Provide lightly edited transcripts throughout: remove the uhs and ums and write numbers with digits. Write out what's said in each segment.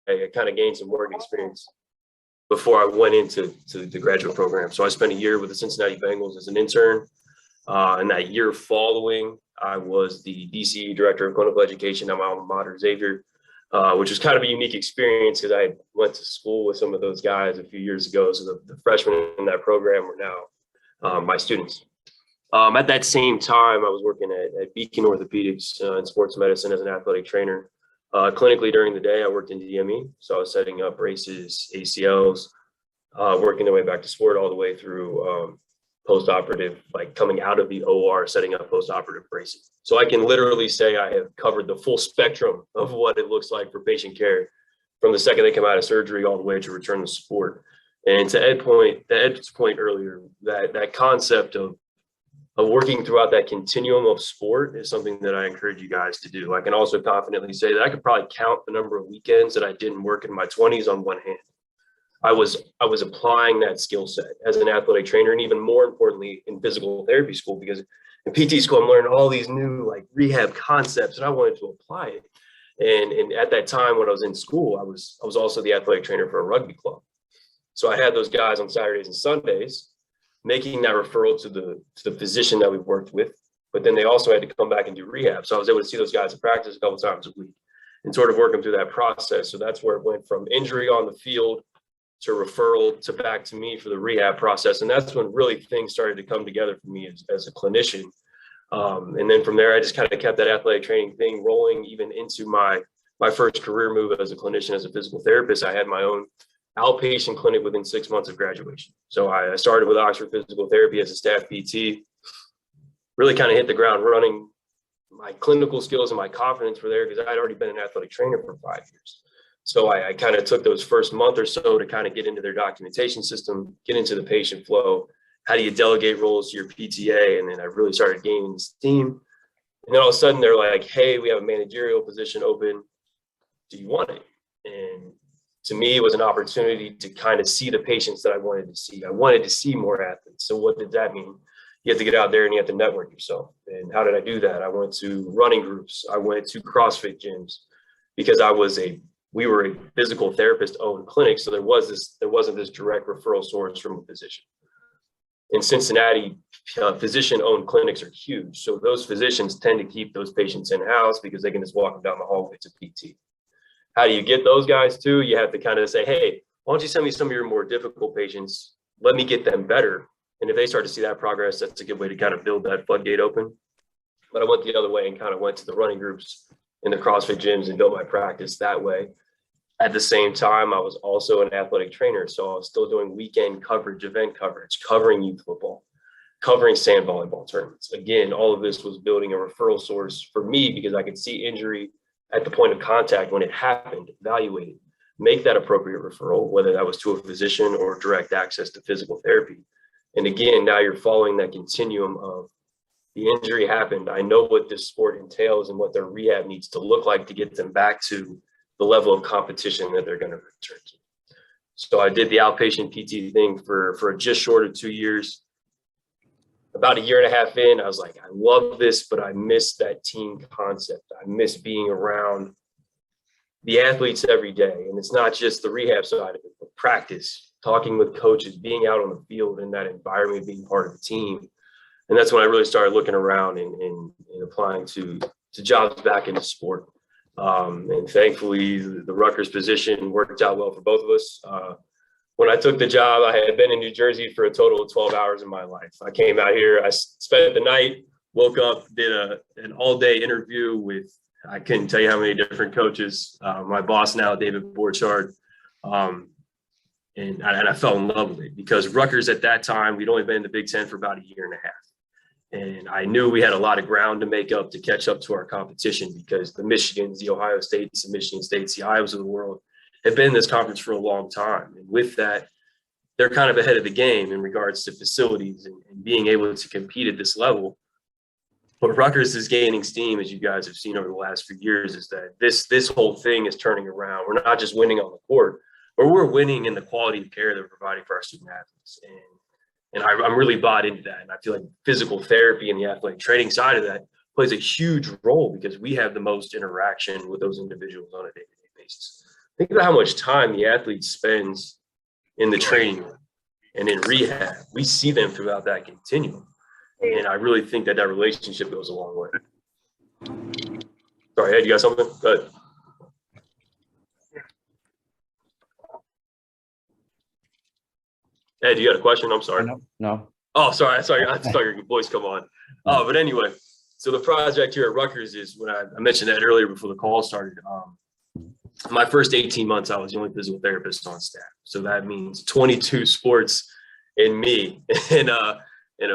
I kind of gained some work experience before I went into the graduate program. So I spent a year with the Cincinnati Bengals as an intern. And that year following, I was the DCE director of clinical education at my alma mater, Xavier, which was kind of a unique experience because I went to school with some of those guys a few years ago. So the freshmen in that program were now my students. At that same time, I was working at Beacon Orthopedics in sports medicine as an athletic trainer. Clinically during the day, I worked in DME. So I was setting up braces, ACLs, working their way back to sport all the way through post-operative, like coming out of the OR, setting up post-operative braces. So I can literally say I have covered the full spectrum of what it looks like for patient care from the second they come out of surgery all the way to return to sport. And to Ed's point earlier, that concept of working throughout that continuum of sport is something that I encourage you guys to do. I can also confidently say that I could probably count the number of weekends that I didn't work in my 20s on one hand. I was applying that skill set as an athletic trainer, and even more importantly in physical therapy school, because in PT school I'm learning all these new like rehab concepts, and I wanted to apply it. And at that time when I was in school, I was also the athletic trainer for a rugby club. So I had those guys on Saturdays and Sundays making that referral to the physician that we worked with, but then they also had to come back and do rehab. So I was able to see those guys in practice a couple times a week and sort of work them through that process. So that's where it went from injury on the field to referral to back to me for the rehab process. And that's when really things started to come together for me as a clinician. And then from there, I just kind of kept that athletic training thing rolling even into my first career move as a clinician, as a physical therapist. I had my own outpatient clinic within 6 months of graduation. So I started with Oxford Physical Therapy as a staff PT, really kind of hit the ground running. My clinical skills and my confidence were there because I had already been an athletic trainer for 5 years. So I kind of took those first month or so to kind of get into their documentation system, get into the patient flow. How do you delegate roles to your PTA? And then I really started gaining steam. And then all of a sudden they're like, hey, we have a managerial position open. Do you want it? And to me, it was an opportunity to kind of see the patients that I wanted to see. I wanted to see more athletes. So what did that mean? You have to get out there and you have to network yourself. And how did I do that? I went to running groups. I went to CrossFit gyms because we were a physical therapist owned clinic. So there wasn't this direct referral source from a physician. In Cincinnati, physician owned clinics are huge. So those physicians tend to keep those patients in house because they can just walk them down the hallway to PT. How do you get those guys too? You have to kind of say, hey, why don't you send me some of your more difficult patients? Let me get them better. And if they start to see that progress, that's a good way to kind of build that floodgate open. But I went the other way and kind of went to the running groups in the CrossFit gyms and built my practice that way. At the same time, I was also an athletic trainer. So I was still doing weekend coverage, event coverage, covering youth football, covering sand volleyball tournaments. Again, all of this was building a referral source for me because I could see injury at the point of contact when it happened, evaluate it, make that appropriate referral, whether that was to a physician or direct access to physical therapy. And again, now you're following that continuum of the injury happened. I know what this sport entails and what their rehab needs to look like to get them back to the level of competition that they're going to return to. So I did the outpatient PT thing for just short of 2 years. About a year and a half in, I was like, I love this, but I miss that team concept. I miss being around the athletes every day. And it's not just the rehab side of it, but practice, talking with coaches, being out on the field in that environment, being part of the team. And that's when I really started looking around and applying to jobs back into sport. And thankfully, the Rutgers position worked out well for both of us. When I took the job, I had been in New Jersey for a total of 12 hours in my life. I came out here, I spent the night, woke up, did an all-day interview with, I couldn't tell you how many different coaches. My boss now, David Borchardt, and I fell in love with it because Rutgers at that time, we'd only been in the Big Ten for about a year and a half. And I knew we had a lot of ground to make up to catch up to our competition because the Michigans, the Ohio States, the Michigan States, the Iowas of the world have been in this conference for a long time. And with that, they're kind of ahead of the game in regards to facilities and being able to compete at this level. What Rutgers is gaining steam, as you guys have seen over the last few years, is that this whole thing is turning around. We're not just winning on the court, but we're winning in the quality of care that we're providing for our student athletes. And I'm really bought into that. And I feel like physical therapy and the athletic training side of that plays a huge role because we have the most interaction with those individuals on a day-to-day basis. think about how much time the athlete spends in the training room and in rehab. We see them throughout that continuum. And I really think that relationship goes a long way. Sorry, Ed, you got something? Go ahead. Ed, you got a question? I'm sorry. No. Oh, sorry. I saw your voice come on. But anyway, so the project here at Rutgers is when I mentioned that earlier before the call started. My first 18 months, I was the only physical therapist on staff. So that means 22 sports and me and a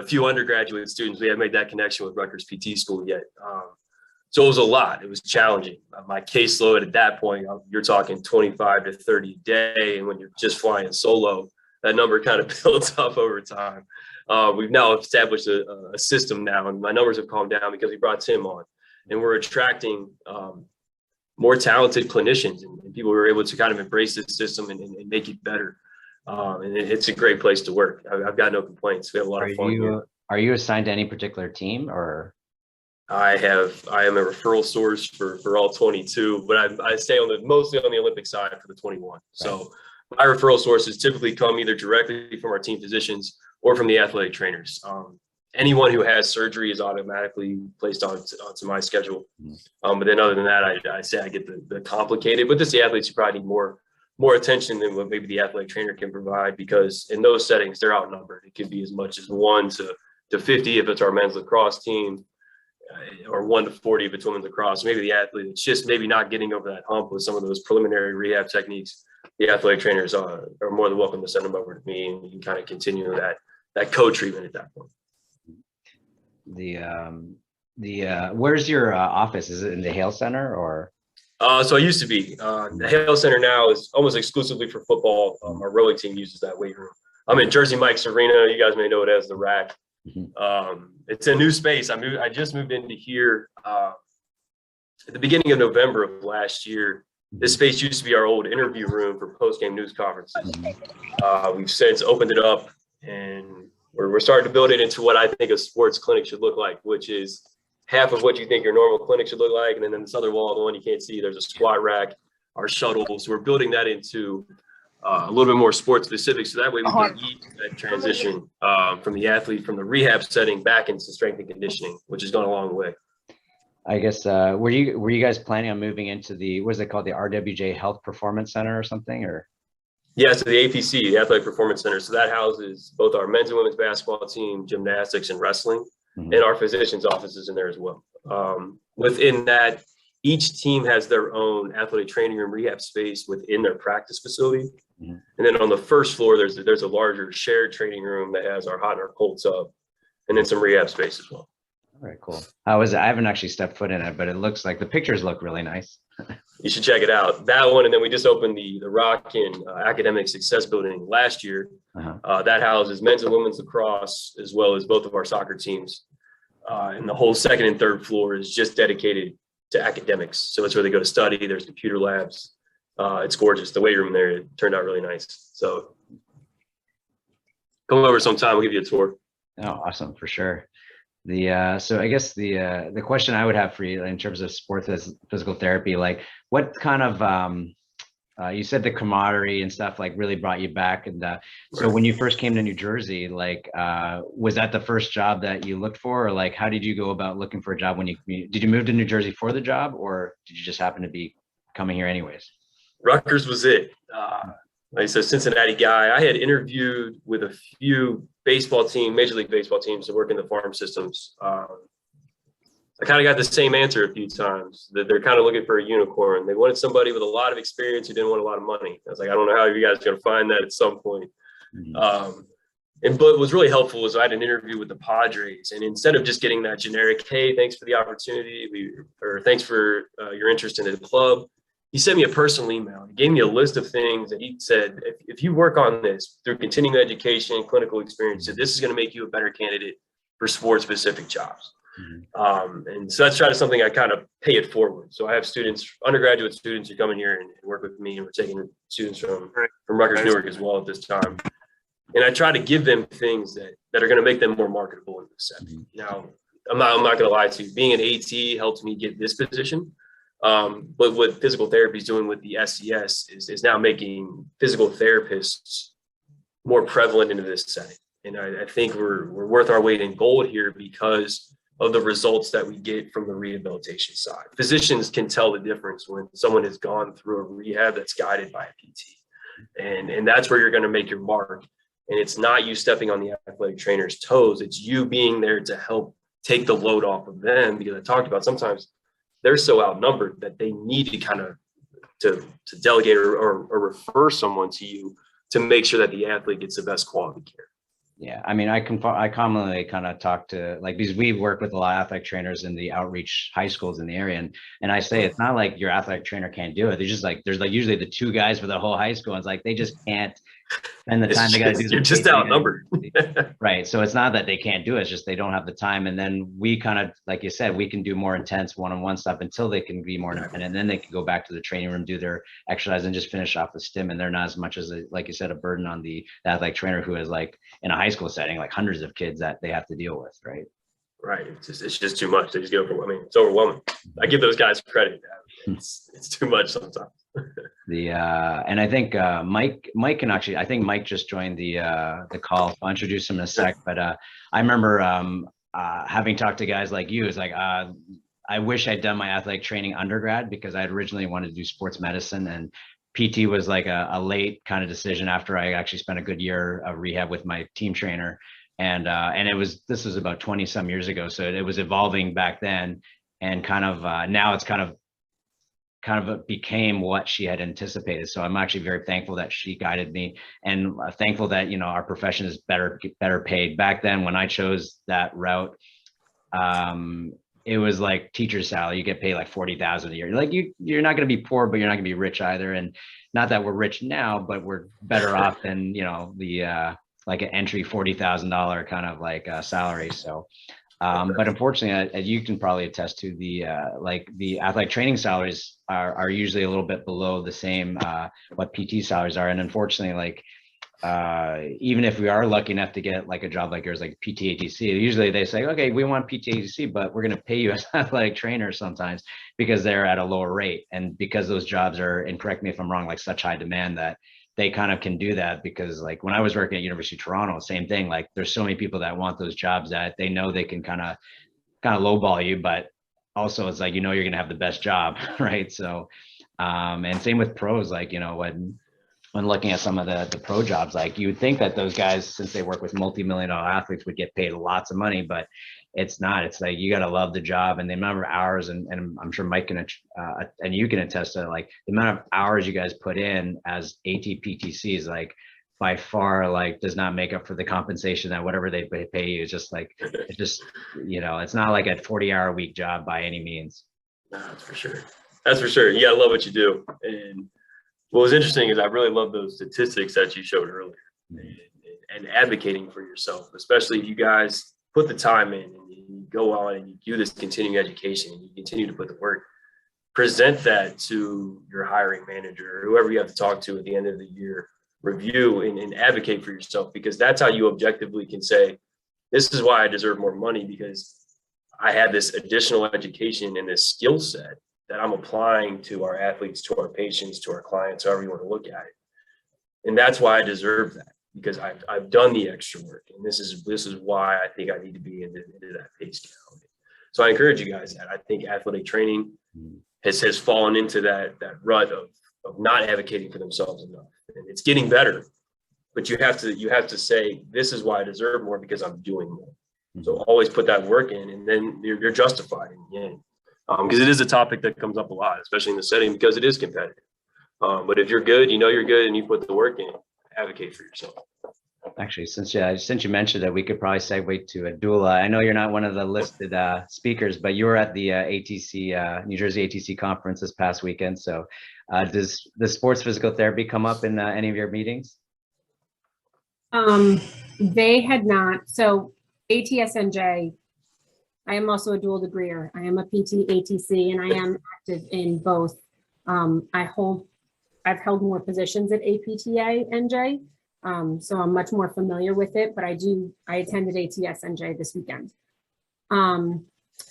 few undergraduate students. We haven't made that connection with Rutgers PT school yet. So it was a lot. It was challenging. My caseload at that point, you're talking 25 to 30 a day. And when you're just flying solo, that number kind of builds up over time. We've now established a system now, and my numbers have calmed down because we brought Tim on, and we're attracting more talented clinicians and people who are able to kind of embrace this system and make it better. And it's a great place to work. I've got no complaints. We have a lot of fun here. Are you assigned to any particular team, or? I am a referral source for all 22, but I stay mostly on the Olympic side for the 21. Right. So my referral sources typically come either directly from our team physicians or from the athletic trainers. Anyone who has surgery is automatically placed onto my schedule. But then other than that, I say I get the complicated, but this the athletes who probably need more attention than what maybe the athletic trainer can provide, because in those settings, they're outnumbered. It could be as much as 1 to 50 if it's our men's lacrosse team, or 1 to 40 if it's women's lacrosse. Maybe the athlete, it's just maybe not getting over that hump with some of those preliminary rehab techniques. The athletic trainers are more than welcome to send them over to me, and we can kind of continue that co-treatment at that point. Where's your office? Is it in the Hale Center or? So I used to be. The Hale Center now is almost exclusively for football. Our rowing team uses that weight room. I'm in Jersey Mike's Arena. You guys may know it as the Rack. It's a new space. I just moved into here at the beginning of November of last year. This space used to be our old interview room for post-game news conferences. We've since opened it up, and we're starting to build it into what I think a sports clinic should look like, which is half of what you think your normal clinic should look like. And then in this other wall, the one you can't see, there's a squat rack, our shuttles. We're building that into a little bit more sports specific. So that way we can ease that transition from the athlete, from the rehab setting back into strength and conditioning, which has gone a long way. I guess, were you guys planning on moving into what is it called? The RWJ Health Performance Center or something, or? Yeah, so the APC, the Athletic Performance Center. So that houses both our men's and women's basketball team, gymnastics and wrestling, and our physician's offices in there as well. Within that, each team has their own athletic training room rehab space within their practice facility. And then on the first floor, there's a larger shared training room that has our hot and our cold tub, and then some rehab space as well. All right, cool. I haven't actually stepped foot in it, but it looks like the pictures look really nice. You should check it out. That one, and then we just opened the Rockin Academic Success Building last year. That houses men's and women's lacrosse, as well as both of our soccer teams. And the whole second and third floor is just dedicated to academics. So it's where they go to study. There's computer labs. It's gorgeous. The weight room there, it turned out really nice. So come over sometime. We'll give you a tour. Oh, awesome, for sure. So I guess the question I would have for you in terms of sports as physical therapy, like what kind of, you said the camaraderie and stuff like really brought you back. And so when you first came to New Jersey, like, was that the first job that you looked for, or like, how did you go about looking for a job did you move to New Jersey for the job, or did you just happen to be coming here anyways? Rutgers was it. Like I said, Cincinnati guy. I had interviewed with a few Major League Baseball teams that work in the farm systems. I kind of got the same answer a few times, that they're kind of looking for a unicorn. They wanted somebody with a lot of experience who didn't want a lot of money. I was like, I don't know how you guys are going to find that at some point. But what was really helpful was I had an interview with the Padres, and instead of just getting that generic, hey, thanks for the opportunity, or thanks for your interest in the club, he sent me a personal email. He gave me a list of things that he said, if you work on this through continuing education, clinical experience, this is going to make you a better candidate for sports-specific jobs. And so that's something I kind of pay it forward. So I have students, undergraduate students who come in here and work with me, and we're taking students from Rutgers, Newark as well at this time. And I try to give them things that are going to make them more marketable in this setting. Now, I'm not going to lie to you. Being an AT helped me get this position. But what physical therapy is doing with the SCS is now making physical therapists more prevalent into this setting. And I think we're worth our weight in gold here because of the results that we get from the rehabilitation side. Physicians can tell the difference when someone has gone through a rehab that's guided by a PT. And that's where you're going to make your mark. And it's not you stepping on the athletic trainer's toes. It's you being there to help take the load off of them, because I talked about sometimes they're so outnumbered that they need to kind of to delegate or refer someone to you to make sure that the athlete gets the best quality care. Yeah, I mean, I commonly kind of talk to, like, because we work with a lot of athletic trainers in the outreach high schools in the area, and I say it's not like your athletic trainer can't do it. There's like usually the two guys for the whole high school, and it's like they just can't spend the time. They got to do. You're just outnumbered. Right. So it's not that they can't do it, it's just they don't have the time. And then we kind of, like you said, we can do more intense one-on-one stuff until they can be more independent. And then they can go back to the training room, do their exercise, and just finish off the stim. And they're not as much as, like you said, a burden on the athletic trainer who is, like, in a high school setting, like hundreds of kids that they have to deal with. Right. Right. It's just too much. They just get overwhelmed. I mean, it's overwhelming. I give those guys credit. It's too much sometimes. And I think Mike can actually, I think Mike just joined the call. I'll introduce him in a sec, but I remember having talked to guys like you, it's like, I wish I'd done my athletic training undergrad, because I had originally wanted to do sports medicine, and PT was like a late kind of decision after I actually spent a good year of rehab with my team trainer. And this was about 20 some years ago. So it was evolving back then, and kind of now it's kind of became what she had anticipated. So I'm actually very thankful that she guided me, and thankful that, our profession is better paid. Back then, when I chose that route, it was like teacher's salary. You get paid like $40,000 a year. Like you're not going to be poor, but you're not going to be rich either. And not that we're rich now, but we're better off than, the like an entry $40,000 kind of like salary. So but unfortunately, you can probably attest to the athletic training salaries are usually a little bit below the same what PT salaries are. And unfortunately, like even if we are lucky enough to get like a job like yours, like PTATC, usually they say, okay, we want PTATC, but we're going to pay you as an athletic trainer sometimes, because they're at a lower rate. And because those jobs are, and correct me if I'm wrong, like such high demand that they kind of can do that. Because like when I was working at University of Toronto, same thing, like there's so many people that want those jobs that they know they can kind of lowball you, but also it's like, you're going to have the best job. Right. So, and same with pros, like, when looking at some of the pro jobs, like you would think that those guys, since they work with multi-million-dollar athletes, would get paid lots of money, but it's not. It's like, you got to love the job, and the amount of hours, and I'm sure Mike can, and you can attest to, like, the amount of hours you guys put in as ATPTCs, like by far, like does not make up for the compensation that whatever they pay you. It's just like, it's not like a 40-hour a week job by any means. No, that's for sure. That's for sure. You gotta love what you do. And what was interesting is I really love those statistics that you showed earlier, and advocating for yourself, especially if you guys put the time in and you go on and you do this continuing education and you continue to put the work. Present that to your hiring manager or whoever you have to talk to at the end of the year, review and advocate for yourself, because that's how you objectively can say, this is why I deserve more money, because I had this additional education and this skill set that I'm applying to our athletes, to our patients, to our clients, however you want to look at it. And that's why I deserve that, because I've done the extra work. And this is why I think I need to be into that pay scale. So I encourage you guys that I think athletic training has fallen into that rut of not advocating for themselves enough. And it's getting better, but you have to say, this is why I deserve more, because I'm doing more. So always put that work in, and then you're justified in the end. Because it is a topic that comes up a lot, especially in the setting, because it is competitive. But if you're good, you're good, and you put the work in, advocate for yourself. Actually, since you mentioned it, we could probably segue to a doula. I know you're not one of the listed speakers, but you were at the ATC, New Jersey ATC conference this past weekend. So does the sports physical therapy come up in any of your meetings? They had not. So ATSNJ, I am also a dual degreer. I am a PT ATC, and I am active in both. I've held more positions at APTA NJ, so I'm much more familiar with it. But I attended ATS NJ this weekend.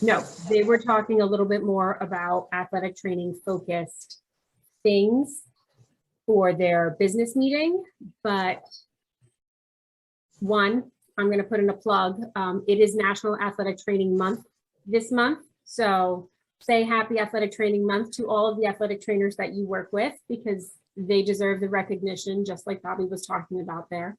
No, they were talking a little bit more about athletic training focused things for their business meeting, but one, I'm going to put in a plug. It is National Athletic Training Month this month. So say happy athletic training month to all of the athletic trainers that you work with, because they deserve the recognition, just like Bobby was talking about there.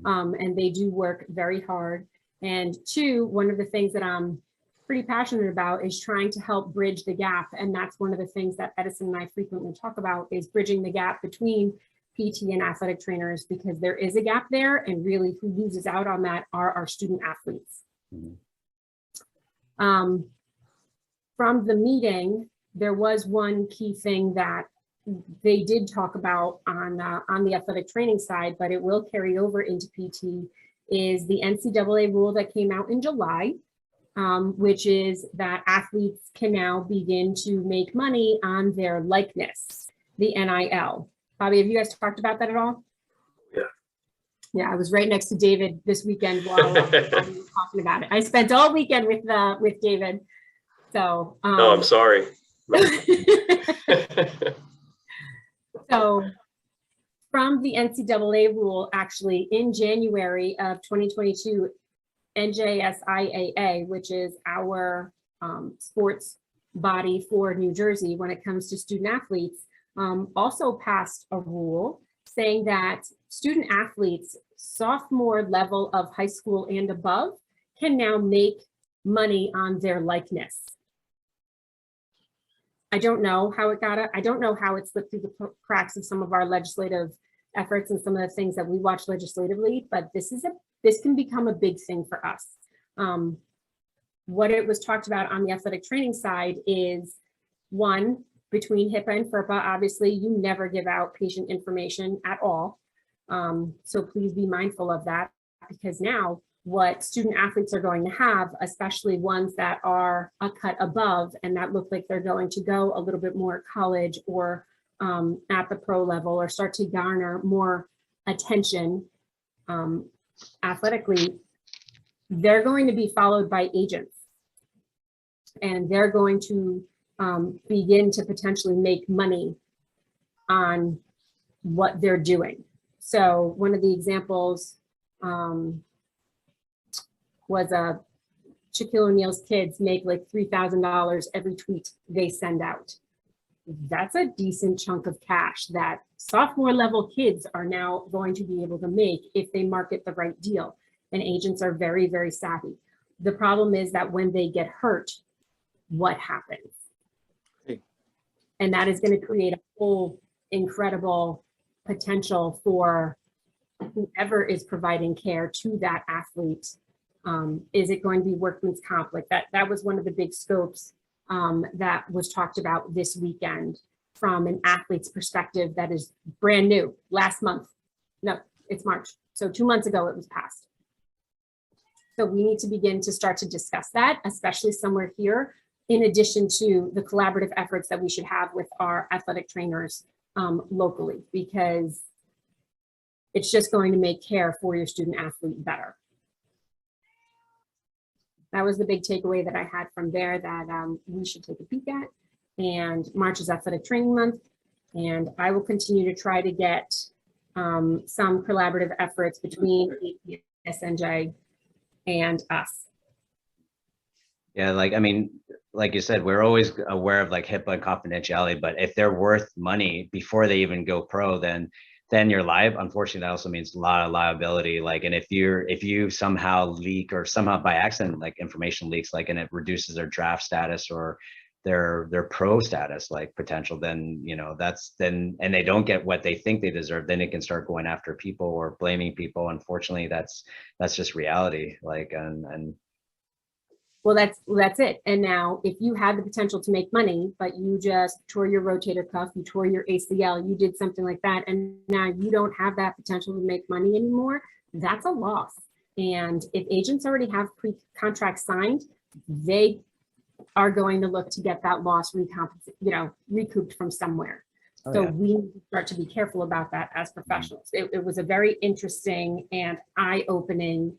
And they do work very hard. And two, one of the things that I'm pretty passionate about is trying to help bridge the gap. And that's one of the things that Edison and I frequently talk about, is bridging the gap between PT and athletic trainers, because there is a gap there, and really who loses out on that are our student athletes. From the meeting, there was one key thing that they did talk about on the athletic training side, but it will carry over into PT, is the NCAA rule that came out in July, which is that athletes can now begin to make money on their likeness, the NIL. Bobby, have you guys talked about that at all? Yeah. Yeah, I was right next to David this weekend while we were talking about it. I spent all weekend with David. So no, I'm sorry. So from the NCAA rule, actually in January of 2022, NJSIAA, which is our sports body for New Jersey when it comes to student athletes, also passed a rule saying that student athletes, sophomore level of high school and above, can now make money on their likeness. I don't know how it got it. I don't know how it slipped through the cracks of some of our legislative efforts and some of the things that we watch legislatively, but this can become a big thing for us. What it was talked about on the athletic training side is, one, between HIPAA and FERPA, obviously you never give out patient information at all. So please be mindful of that, because now what student athletes are going to have, especially ones that are a cut above and that look like they're going to go a little bit more college or at the pro level, or start to garner more attention athletically, they're going to be followed by agents, and they're going to begin to potentially make money on what they're doing. So one of the examples was Shaquille O'Neal's kids make like $3,000 every tweet they send out. That's a decent chunk of cash that sophomore level kids are now going to be able to make if they market the right deal. And agents are very, very savvy. The problem is that when they get hurt, what happens? And that is going to create a whole incredible potential for whoever is providing care to that athlete. Is it going to be workman's comp? Like that was one of the big scopes that was talked about this weekend from an athlete's perspective that is brand new. Last month, no, it's March. So 2 months ago it was passed. So we need to begin to start to discuss that, especially somewhere here, in addition to the collaborative efforts that we should have with our athletic trainers locally, because it's just going to make care for your student athlete better. That was the big takeaway that I had from there, that we should take a peek at. And March is Athletic Training Month, and I will continue to try to get some collaborative efforts between SNJ and us. Yeah, like, I mean, like you said, we're always aware of like HIPAA and confidentiality, but if they're worth money before they even go pro, then you're live. Unfortunately, that also means a lot of liability. Like, and if you somehow leak, or somehow by accident, like information leaks, like, and it reduces their draft status or their pro status, like potential, then, you know, and they don't get what they think they deserve, then it can start going after people or blaming people. Unfortunately, that's just reality. Like, and well, that's it. And now if you had the potential to make money, but you just tore your rotator cuff, you tore your ACL, you did something like that, and now you don't have that potential to make money anymore, that's a loss. And if agents already have pre-contracts signed, they are going to look to get that loss recouped from somewhere. So we need to start to be careful about that as professionals. It was a very interesting and eye-opening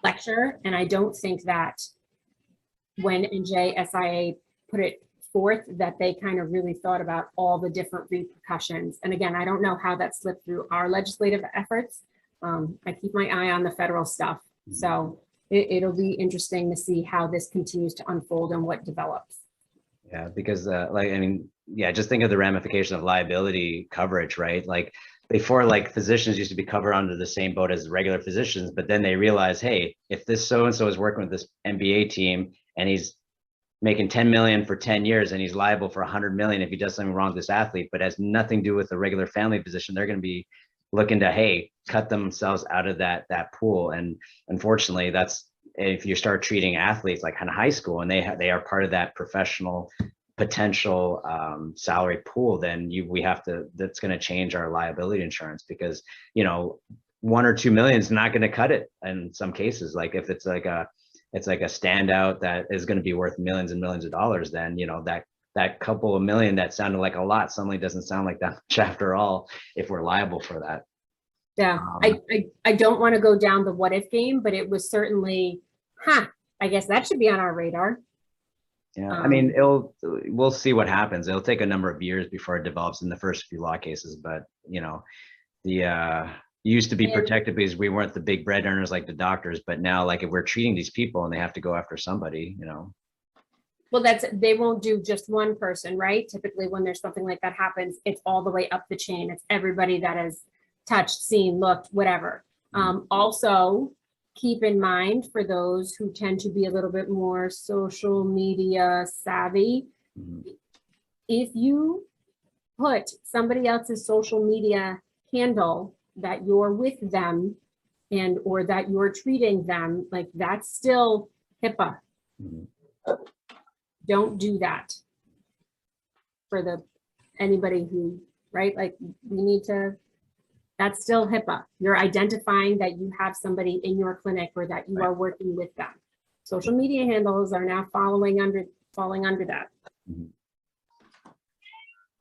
lecture. And I don't think that when NJSIA put it forth that they kind of really thought about all the different repercussions. And again, I don't know how that slipped through our legislative efforts. I keep my eye on the federal stuff. So it'll be interesting to see how this continues to unfold and what develops. Yeah, because like, I mean, yeah, just think of the ramification of liability coverage, right? Like before, like physicians used to be covered under the same boat as regular physicians, but then they realize, hey, if this so-and-so is working with this NBA team and he's making 10 million for 10 years and he's liable for 100 million if he does something wrong with this athlete, but has nothing to do with a regular family physician, they're going to be looking to, hey, cut themselves out of that pool. And unfortunately, that's if you start treating athletes like in high school and they are part of that professional potential salary pool, then that's going to change our liability insurance, because, you know, 1 or 2 million is not going to cut it in some cases. Like if it's like a standout that is going to be worth millions and millions of dollars, then, you know, that couple of million that sounded like a lot suddenly doesn't sound like that much after all, if we're liable for that. Yeah, I don't want to go down the what if game, but it was certainly, I guess that should be on our radar. Yeah, I mean, we'll see what happens. It'll take a number of years before it develops in the first few law cases, but you know, used to be protected because we weren't the big bread earners like the doctors, but now, like, if we're treating these people and they have to go after somebody, you know. Well, they won't do just one person, right? Typically when there's something like that happens, it's all the way up the chain. It's everybody that has touched, seen, looked, whatever. Also, keep in mind, for those who tend to be a little bit more social media savvy, if you put somebody else's social media handle that you're with them and or that you're treating them, like, that's still HIPAA. Don't do that for anybody who, right? Like, we need to, that's still HIPAA. You're identifying that you have somebody in your clinic or that you are working with them. Social media handles are now falling under that.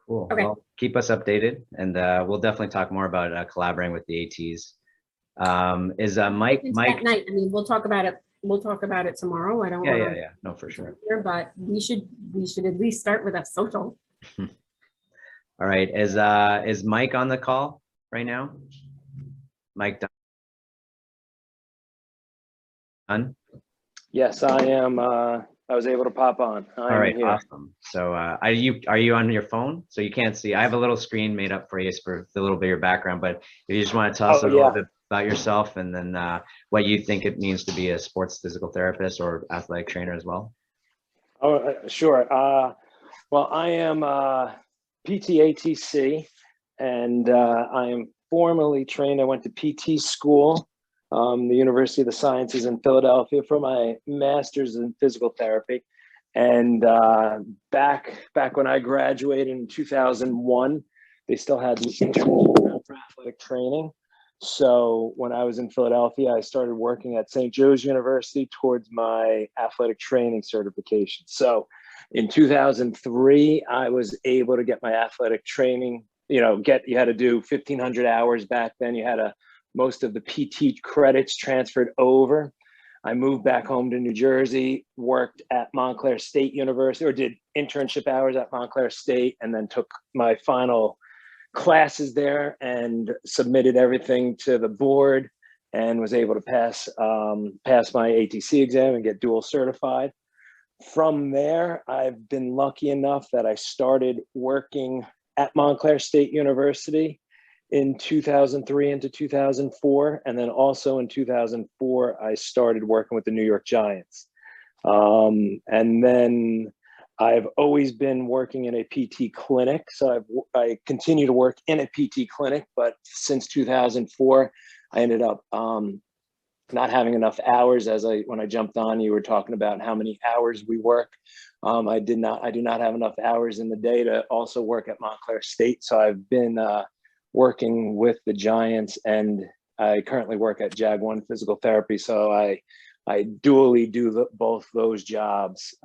Cool. Okay. Well, keep us updated, and we'll definitely talk more about collaborating with the ATs. Is Mike? At night. I mean, we'll talk about it. We'll talk about it tomorrow. I don't want to. Yeah. No, for sure. But we should at least start with a social. All right. Is Mike on the call right now? Mike Dunne? Yes, I am. I was able to pop on. All right, awesome. So are you on your phone? So you can't see. I have a little screen made up for you for a little bit of your background, but if you just want to tell us a little bit about yourself, and then what you think it means to be a sports physical therapist or athletic trainer as well. Oh, sure. Well, I am PT-ATC, and I am formally trained. I went to PT school, the University of the Sciences in Philadelphia, for my master's in physical therapy. And back when I graduated in 2001, they still had the internship for athletic training. So when I was in Philadelphia, I started working at St. Joe's University towards my athletic training certification. So in 2003, I was able to get my athletic training. You had to do 1,500 hours back then. You had most of the PT credits transferred over. I moved back home to New Jersey, worked at Montclair State University, or did internship hours at Montclair State, and then took my final classes there and submitted everything to the board and was able to pass my ATC exam and get dual certified. From there, I've been lucky enough that I started working at Montclair State University in 2003 into 2004. And then also in 2004, I started working with the New York Giants. And then I've always been working in a PT clinic. So I continue to work in a PT clinic, but since 2004, I ended up not having enough hours. When I jumped on, you were talking about how many hours we work. I do not have enough hours in the day to also work at Montclair State. So I've been working with the Giants, and I currently work at Jag One Physical Therapy. So I dually do both those jobs.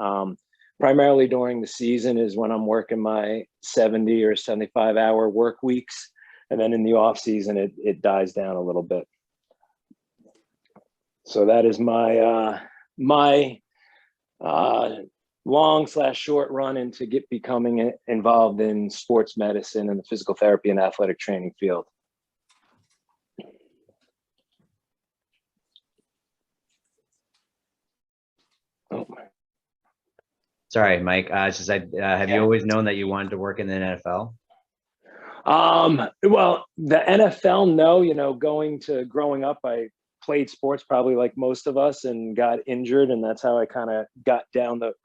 Primarily during the season is when I'm working my 70 or 75 hour work weeks. And then in the off season, it dies down a little bit. So that is my long/short run into becoming involved in sports medicine and the physical therapy and athletic training field. Oh. Sorry, Mike. Have you always known that you wanted to work in the NFL? Well, the NFL, no, growing up, I played sports probably like most of us and got injured. And that's how I kind of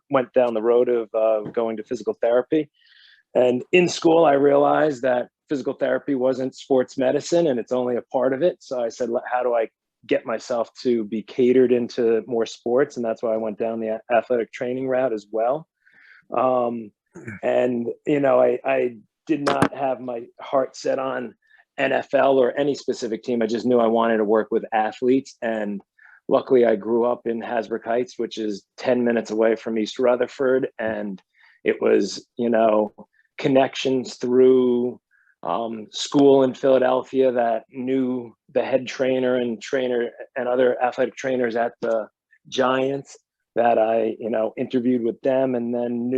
went down the road of going to physical therapy. And in school, I realized that physical therapy wasn't sports medicine and it's only a part of it. So I said, how do I get myself to be catered into more sports? And that's why I went down the athletic training route as well. And, I did not have my heart set on NFL or any specific team. I just knew I wanted to work with athletes. And luckily I grew up in Hasbrook Heights, which is 10 minutes away from East Rutherford. And it was, connections through school in Philadelphia that knew the head trainer and other athletic trainers at the Giants that I, interviewed with them, and then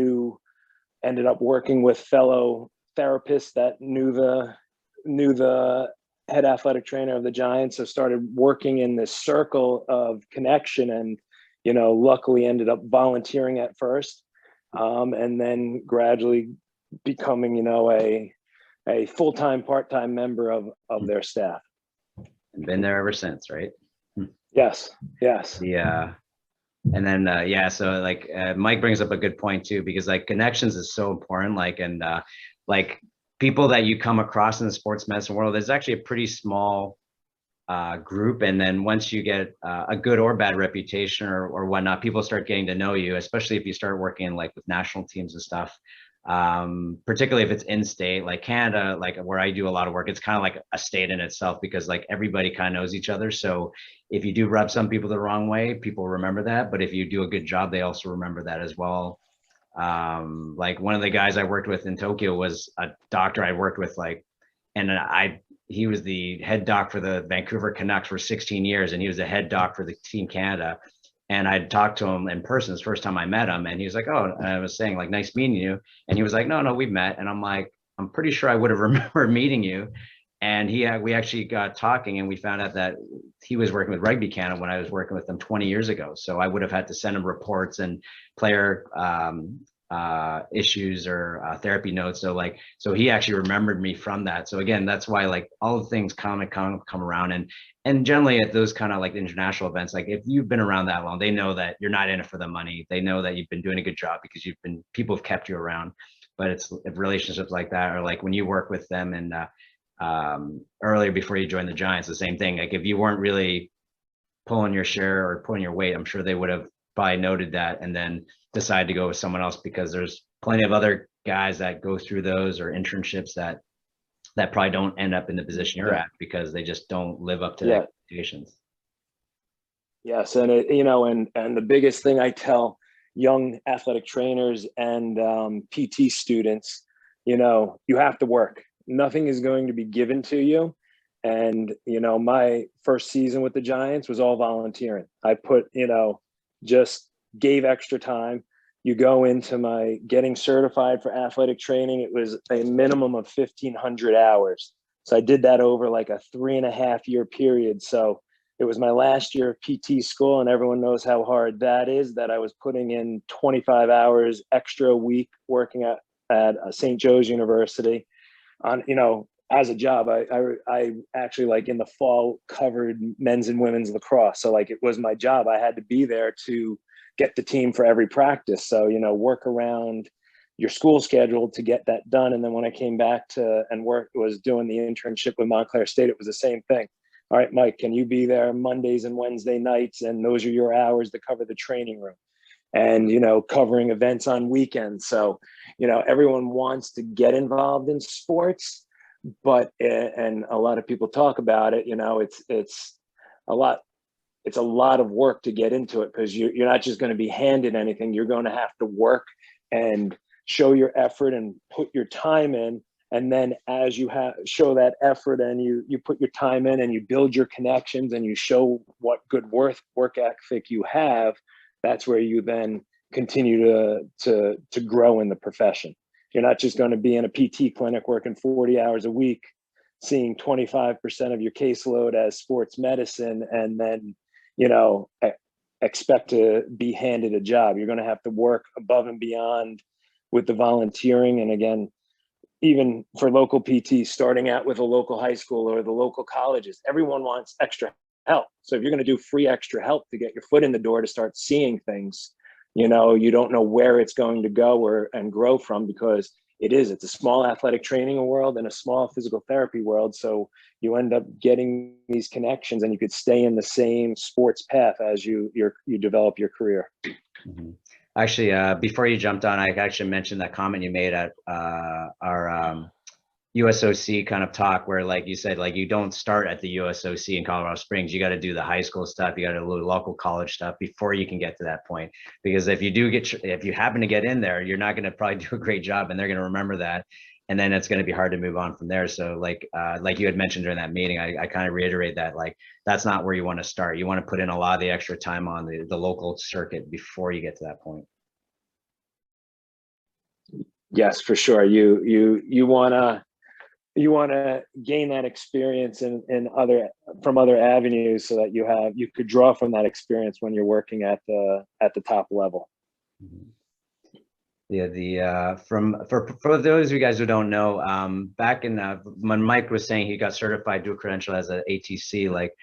ended up working with fellow therapists that knew the head athletic trainer of the Giants. So started working in this circle of connection and, luckily ended up volunteering at first. And then gradually becoming, a full-time, part-time member of their staff. And been there ever since, right? Yes. Yeah. And then, so like Mike brings up a good point too, because like connections is so important. Like people that you come across in the sports medicine world, there's actually a pretty small group. And then once you get a good or bad reputation or whatnot, people start getting to know you, especially if you start working like with national teams and stuff. Particularly if it's in state, like Canada, like where I do a lot of work, it's kind of like a state in itself because like everybody kind of knows each other. So if you do rub some people the wrong way, people remember that. But if you do a good job, they also remember that as well. Like one of the guys I worked with in Tokyo was a doctor I worked with, he was the head doc for the Vancouver Canucks for 16 years, and he was the head doc for the Team Canada. And I talked to him in person. It's the first time I met him. And he was like, oh, and I was saying like, nice meeting you. And he was like, no, we've met. And I'm like, I'm pretty sure I would have remembered meeting you. And we actually got talking and we found out that he was working with Rugby Canada when I was working with them 20 years ago. So I would have had to send him reports and player issues or therapy notes. So he actually remembered me from that. So again, that's why like all the things come around. And generally at those kind of like international events, like if you've been around that long, they know that you're not in it for the money. They know that you've been doing a good job because people have kept you around. But it's relationships like that, or like when you work with them and earlier before you joined the Giants, the same thing. Like if you weren't really pulling your share or pulling your weight, I'm sure they would have probably noted that and then decide to go with someone else, because there's plenty of other guys that go through those or internships that probably don't end up in the position you're at because they just don't live up to the expectations. Yes. And and the biggest thing I tell young athletic trainers and PT students, you have to work. Nothing is going to be given to you. And, my first season with the Giants was all volunteering. I put, just gave extra time. You go into my getting certified for athletic training. It was a minimum of 1,500 hours. So I did that over like a 3.5-year period. So it was my last year of PT school, and everyone knows how hard that is, that I was putting in 25 hours extra a week working at St. Joe's University on, as a job. I actually, like in the fall, covered men's and women's lacrosse. So like it was my job. I had to be there to get the team for every practice. So, work around your school schedule to get that done. And then when I came back was doing the internship with Montclair State, it was the same thing. All right, Mike, can you be there Mondays and Wednesday nights? And those are your hours to cover the training room and, covering events on weekends. So, everyone wants to get involved in sports, and a lot of people talk about it, it's a lot of work to get into it, because you're not just going to be handed anything. You're going to have to work and show your effort and put your time in And then as you show that effort and you put your time in and you build your connections and you show what good work ethic you have, that's where you then continue to grow in the profession. You're not just going to be in a PT clinic working 40 hours a week, seeing 25% of your caseload as sports medicine, and then, expect to be handed a job. You're going to have to work above and beyond with the volunteering. And again, even for local PTs, starting out with a local high school or the local colleges, everyone wants extra help. So if you're going to do free extra help to get your foot in the door to start seeing things, you don't know where it's going to go and grow from, because it's a small athletic training world and a small physical therapy world. So you end up getting these connections, and you could stay in the same sports path as you develop your career. Mm-hmm. Actually, before you jumped on, I actually mentioned that comment you made at our USOC kind of talk, where like you said, like you don't start at the USOC in Colorado Springs. You got to do the high school stuff. You got to do local college stuff before you can get to that point. Because if you happen to get in there, you're not going to probably do a great job, and they're going to remember that. And then it's going to be hard to move on from there. So like you had mentioned during that meeting, I kind of reiterate that, like, that's not where you want to start. You want to put in a lot of the extra time on the local circuit before you get to that point. Yes, for sure. You want to gain that experience from other avenues, so that you could draw from that experience when you're working at the top level. Mm-hmm. Yeah, for those of you guys who don't know, back in when Mike was saying he got certified dual credential as an ATC, like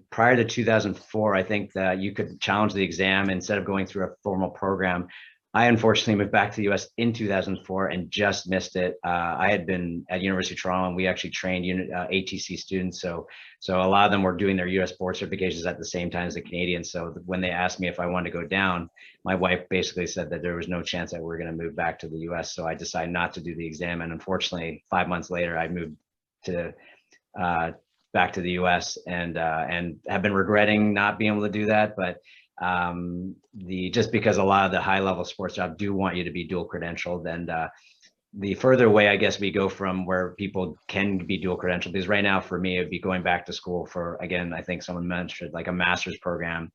prior to 2004, I think that you could challenge the exam instead of going through a formal program. I unfortunately moved back to the US in 2004 and just missed it. I had been at University of Toronto, and we actually trained ATC students. So a lot of them were doing their US board certifications at the same time as the Canadians. So when they asked me if I wanted to go down, my wife basically said that there was no chance that we were going to move back to the US. So I decided not to do the exam. And unfortunately, 5 months later, I moved to back to the US and have been regretting not being able to do that. But just because a lot of the high level sports jobs do want you to be dual credentialed, and the further away I guess we go from where people can be dual credentialed, because right now for me it'd be going back to school for, again, I think someone mentioned like a master's program,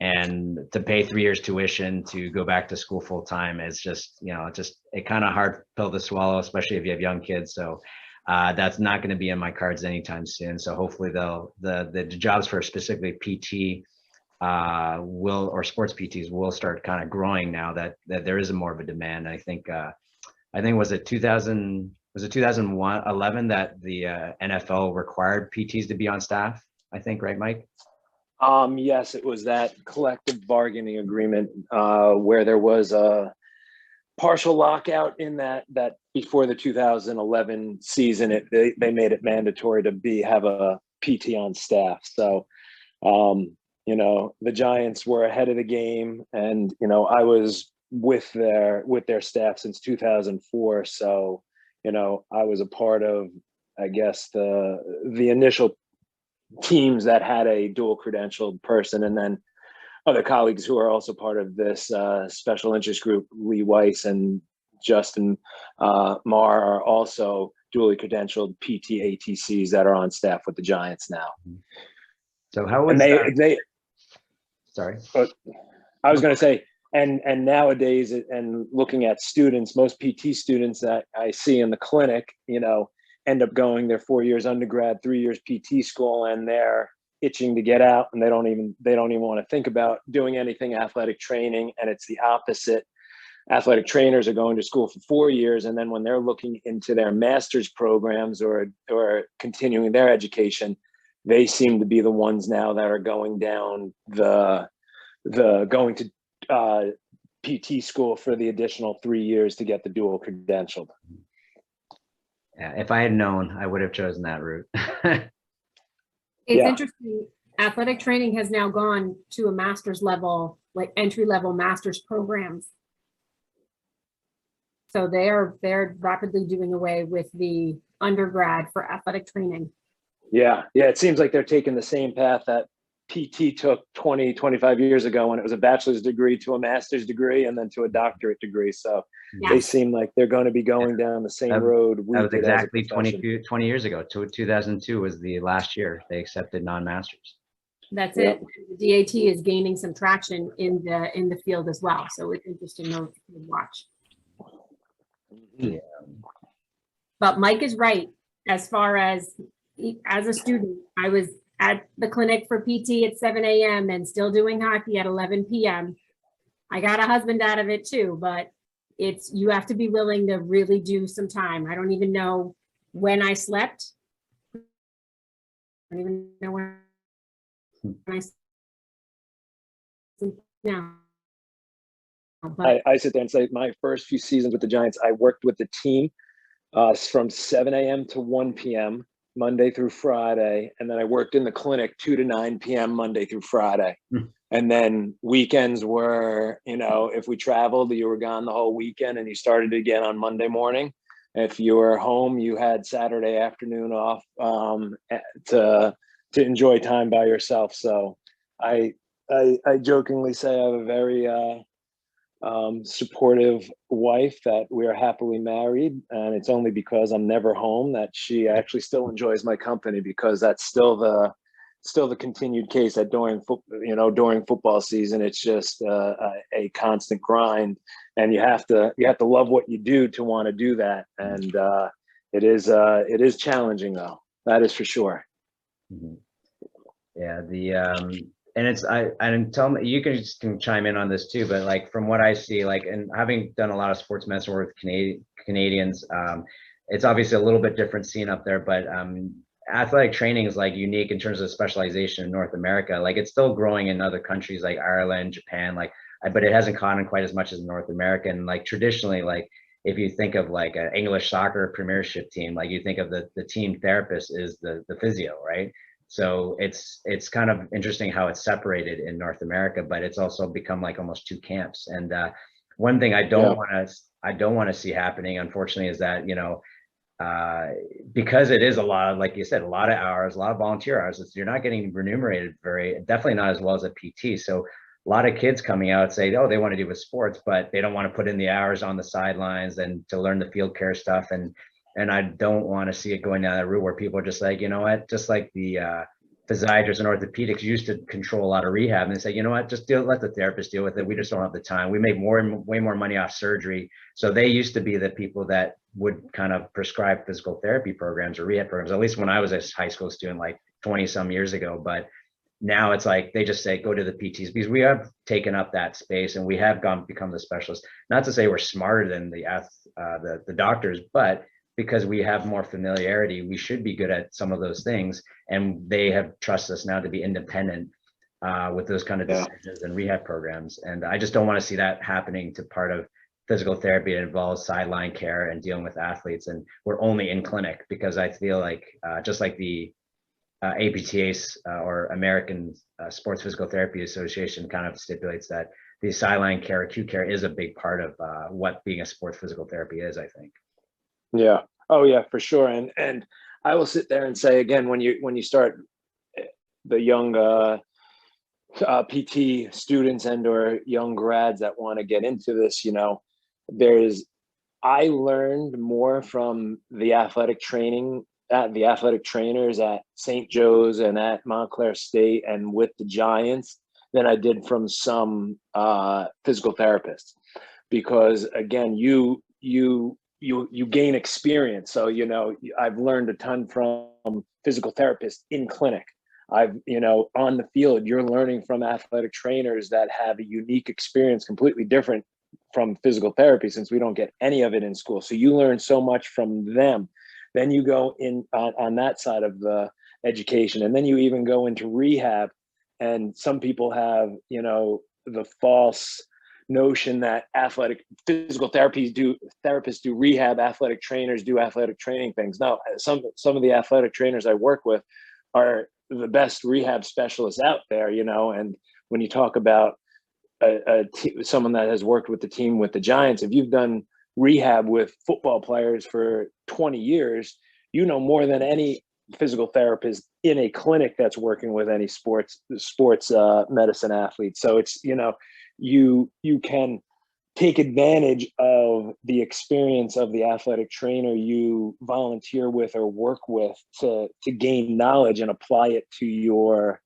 and to pay 3 years tuition to go back to school full time is just it kind of hard pill to swallow, especially if you have young kids. So that's not going to be in my cards anytime soon. So hopefully the jobs for specifically PT or sports PTs will start kind of growing now that there is more of a demand. I think was it 2011 that the NFL required PTs to be on staff, I think, right, Mike? Yes, it was that collective bargaining agreement where there was a partial lockout in that before the 2011 season, they made it mandatory to have a PT on staff. So the Giants were ahead of the game, and I was with their staff since 2004. So I was a part of, I guess, the initial teams that had a dual credentialed person, and then other colleagues who are also part of this special interest group, Lee Weiss and Justin Marr, are also dually credentialed PT ATCs that are on staff with the Giants now. So how was they sorry, I was going to say, and nowadays, and looking at students, most PT students that I see in the clinic, end up going their 4 years undergrad, 3 years PT school, and they're itching to get out, and they don't even want to think about doing anything athletic training. And it's the opposite. Athletic trainers are going to school for 4 years, and then when they're looking into their master's programs or continuing their education, they seem to be the ones now that are going down going to PT school for the additional 3 years to get the dual credentialed. Yeah, if I had known, I would have chosen that route. It's interesting. Athletic training has now gone to a master's level, like entry-level master's programs. So they're rapidly doing away with the undergrad for athletic training. Yeah. It seems like they're taking the same path that PT took 20, 25 years ago when it was a bachelor's degree to a master's degree and then to a doctorate degree. So they Yes. seem like they're going to be going down the same road we That was did as a exactly profession. 20 years ago. 2002 was the last year they accepted non-masters. That's Yep. it. The DAT is gaining some traction in the field as well. So it's interesting to watch. Yeah. But Mike is right. As far as a student, I was at the clinic for PT at 7 a.m. and still doing hockey at 11 p.m. I got a husband out of it too, but you have to be willing to really do some time. I don't even know when I slept. I don't even know when I sleep now. But I sit there and say my first few seasons with the Giants, I worked with the team from 7 a.m. to 1 p.m. Monday through Friday. And then I worked in the clinic 2 to 9 p.m. Monday through Friday. And then weekends were, if we traveled, you were gone the whole weekend and you started again on Monday morning. If you were home, you had Saturday afternoon off to enjoy time by yourself. So I jokingly say I have a very supportive wife that we are happily married, and it's only because I'm never home that she actually still enjoys my company, because that's still the continued case that during football season it's just a constant grind, and you have to love what you do to want to do that, and it is challenging though, that is for sure. Yeah, and it's I didn't tell me, you can chime in on this too, but like from what I see, like, and having done a lot of sports medicine work with Canadians, it's obviously a little bit different scene up there, but athletic training is like unique in terms of specialization in North America. Like it's still growing in other countries like Ireland, Japan, but it hasn't caught on quite as much as North America. And like traditionally, like if you think of like an English soccer premiership team, like you think of the team therapist is the physio, right? So it's kind of interesting how it's separated in North America, but it's also become like almost two camps. And one thing I don't want to see happening, unfortunately, is that because it is a lot of, like you said, a lot of hours, a lot of volunteer hours, you're not getting remunerated definitely not as well as a PT. So a lot of kids coming out say, oh, they want to do with sports, but they don't want to put in the hours on the sidelines and to learn the field care stuff. And I don't want to see it going down that route where people are just like, you know what, just like the physiatrists and orthopedics used to control a lot of rehab, and they say, you know what, just let the therapist deal with it. We just don't have the time. We make way more money off surgery. So they used to be the people that would kind of prescribe physical therapy programs or rehab programs, at least when I was a high school student, like 20 some years ago. But now it's like they just say go to the PTs, because we have taken up that space and we have become the specialists. Not to say we're smarter than the doctors, but because we have more familiarity, we should be good at some of those things, and they have trusted us now to be independent with those kind of decisions and rehab programs. And I just don't want to see that happening to part of physical therapy that involves sideline care and dealing with athletes, and we're only in clinic, because I feel like just like the APTA or American Sports Physical Therapy Association kind of stipulates that the sideline care, acute care, is a big part of what being a sports physical therapy is, I think. Yeah. Oh yeah, for sure. And I will sit there and say again, when you start the young PT students and or young grads that want to get into this, I learned more from the athletic training at the athletic trainers at St. Joe's and at Montclair State and with the Giants than I did from some physical therapists, because again, you gain experience. So, I've learned a ton from physical therapists in clinic. I've, on the field, you're learning from athletic trainers that have a unique experience, completely different from physical therapy, since we don't get any of it in school. So you learn so much from them. Then you go in on that side of the education. And then you even go into rehab. And some people have, the false notion that physical therapists do rehab, athletic trainers do athletic training things. No, some of the athletic trainers I work with are the best rehab specialists out there, and when you talk about someone that has worked with the team with the Giants, if you've done rehab with football players for 20 years, more than any physical therapist in a clinic that's working with any sports medicine athlete. So it's, you can take advantage of the experience of the athletic trainer you volunteer with or work with to gain knowledge and apply it to your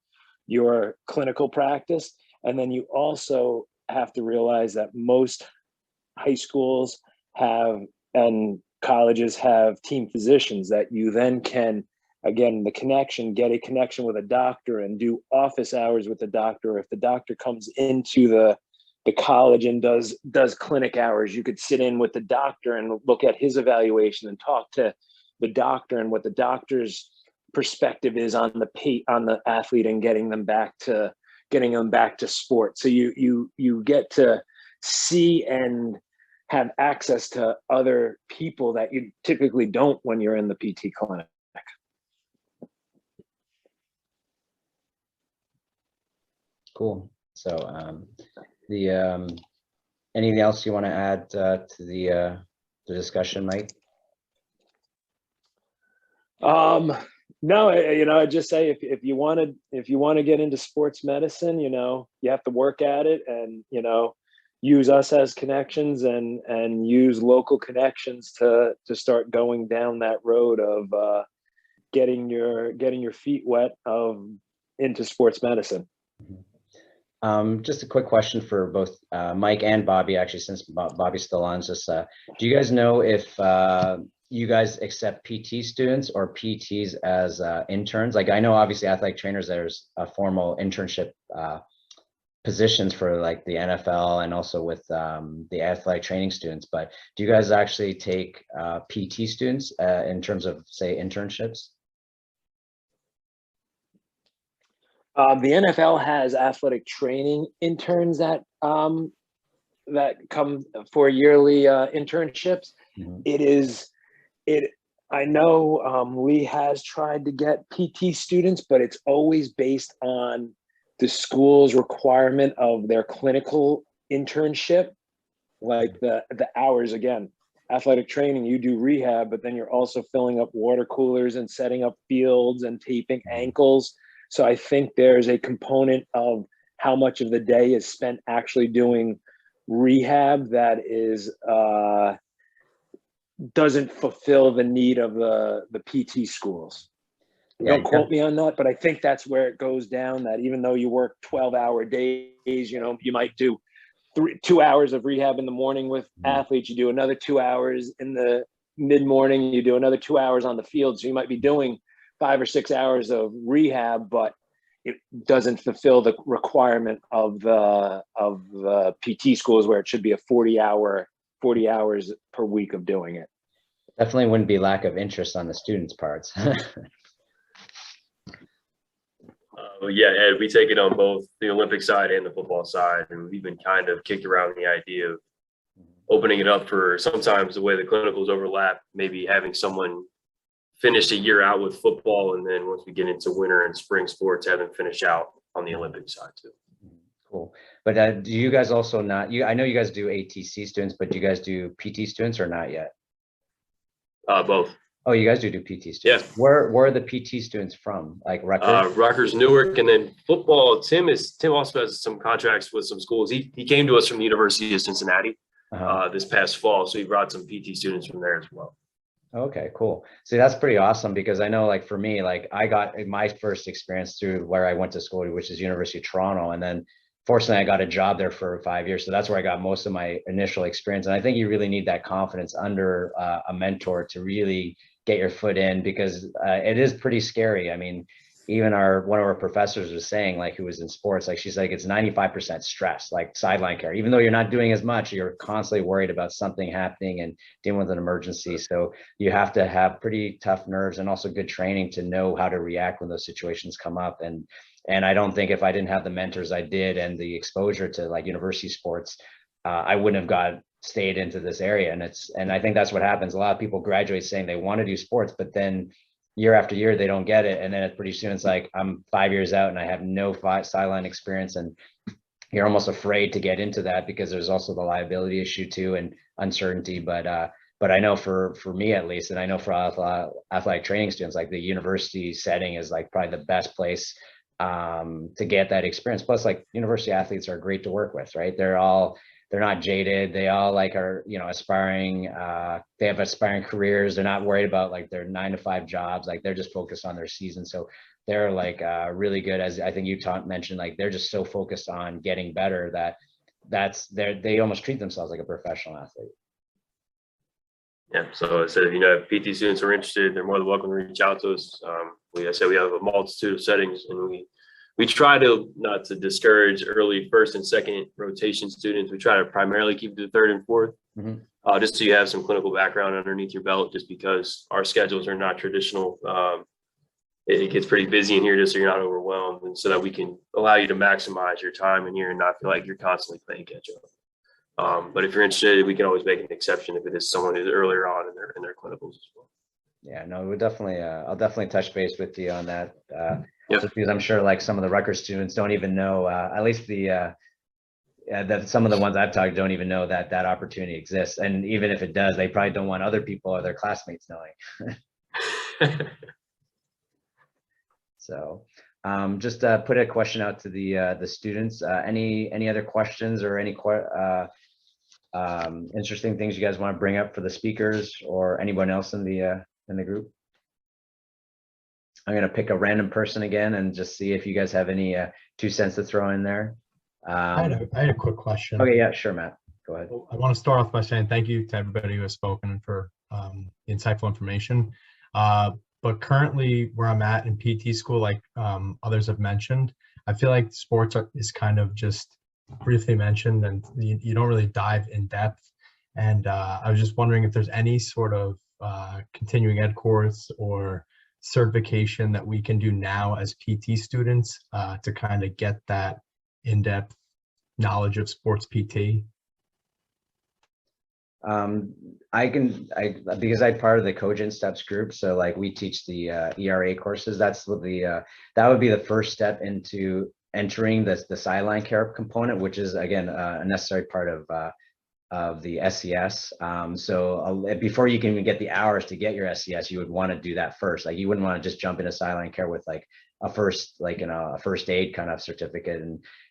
clinical practice. And then you also have to realize that most high schools have and colleges have team physicians that you then can, again, get a connection with a doctor and do office hours with the doctor. If the doctor comes into the college and does clinic hours, you could sit in with the doctor and look at his evaluation and talk to the doctor and what the doctor's perspective is on the athlete and getting them back to sport. So you get to see and have access to other people that you typically don't when you're in the PT clinic. Cool. So anything else you want to add to the discussion, Mike? No, I just say if you want to get into sports medicine, you have to work at it and, use us as connections and use local connections to start going down that road of getting your feet wet into sports medicine. Just a quick question for both Mike and Bobby, actually, since Bobby's still on. Just do you guys know if you guys accept PT students or PTs as interns? Like, I know obviously athletic trainers, there's a formal internship positions for like the NFL and also with the athletic training students, but do you guys actually take PT students in terms of, say, internships? The NFL has athletic training interns that come for yearly internships. Mm-hmm. I know Lee has tried to get PT students, but it's always based on the school's requirement of their clinical internship, like the hours. Again, athletic training, you do rehab, but then you're also filling up water coolers and setting up fields and taping ankles. So I think there's a component of how much of the day is spent actually doing rehab that is doesn't fulfill the need of the PT schools. Don't quote me on that, but I think that's where it goes down, that even though you work 12-hour days, you might do 2 hours of rehab in the morning with athletes, you do another 2 hours in the mid-morning, you do another 2 hours on the field. So you might be doing 5 or 6 hours of rehab, but it doesn't fulfill the requirement of the PT schools where it should be a 40 hours per week of doing it. Definitely wouldn't be lack of interest on the students' parts. Yeah, Ed, we take it on both the Olympic side and the football side, and we've been kind of kicked around the idea of opening it up for sometimes the way the clinicals overlap, maybe having someone finish a year out with football, and then once we get into winter and spring sports, have them finish out on the Olympic side too. Cool. But do you guys also I know you guys do ATC students, but do you guys do PT students or not yet? Both. Oh, you guys do PT students. Yeah. Where are the PT students from? Like Rutgers? Rutgers, Newark, and then football. Tim also has some contracts with some schools. He came to us from the University of Cincinnati this past fall, so he brought some PT students from there as well. Okay, cool. See, that's pretty awesome, because I know, like, for me, like, I got my first experience through where I went to school, which is University of Toronto, and then fortunately I got a job there for 5 years, so that's where I got most of my initial experience. And I think you really need that confidence under a mentor to really get your foot in, because it is pretty scary. I mean, even one of our professors was saying, like, who was in sports, like, she's like, it's 95% stress, like sideline care. Even though you're not doing as much, you're constantly worried about something happening and dealing with an emergency. So you have to have pretty tough nerves and also good training to know how to react when those situations come up. And I don't think if I didn't have the mentors I did and the exposure to, like, university sports, I wouldn't have stayed into this area. And I think that's what happens. A lot of people graduate saying they want to do sports, but then year after year they don't get it, and then pretty soon it's like, I'm 5 years out and I have no sideline experience, and you're almost afraid to get into that because there's also the liability issue too and uncertainty. But But I know for me at least, and I know for athletic training students, like the university setting is like probably the best place to get that experience. Plus, like university athletes are great to work with, right? They're not jaded. They all like are, you know, aspiring. They have aspiring careers. They're not worried about like their 9-to-5 jobs. Like they're just focused on their season. So they're like really good, as I think you mentioned, like they're just so focused on getting better they almost treat themselves like a professional athlete. Yeah, so I said, if you know, PT students are interested, they're more than welcome to reach out to us. I said we have a multitude of settings, and we try to not to discourage early first and second rotation students. We try to primarily keep the third and fourth, just so you have some clinical background underneath your belt, just because our schedules are not traditional. It gets pretty busy in here, just so you're not overwhelmed, and so that we can allow you to maximize your time in here and not feel like you're constantly playing catch up. But if you're interested, we can always make an exception if it is someone who's earlier on in their clinicals as well. Yeah, no, we definitely, I'll definitely touch base with you on that. Yep. Just because I'm sure like some of the Rutgers students don't even know, at least that some of the ones I've talked to don't even know that opportunity exists. And even if it does, they probably don't want other people or their classmates knowing. So just put a question out to the students. Any other questions or any interesting things you guys want to bring up for the speakers or anyone else in the group? I'm going to pick a random person again and just see if you guys have any 2 cents to throw in there. I had a quick question. Okay, yeah, sure, Matt. Go ahead. I want to start off by saying thank you to everybody who has spoken for insightful information. But currently where I'm at in PT school, like others have mentioned, I feel like sports is kind of just briefly mentioned and you don't really dive in depth. And I was just wondering if there's any sort of continuing ed course or certification that we can do now as PT students to kind of get that in-depth knowledge of sports PT. Because I'm part of the Coach in Steps group, so like we teach the ERA courses. That's what that would be the first step into entering the sideline care component, which is again a necessary part of the SES. So before you can even get the hours to get your SES, you would want to do that first. Like you wouldn't want to just jump into sideline care with like a first aid kind of certificate.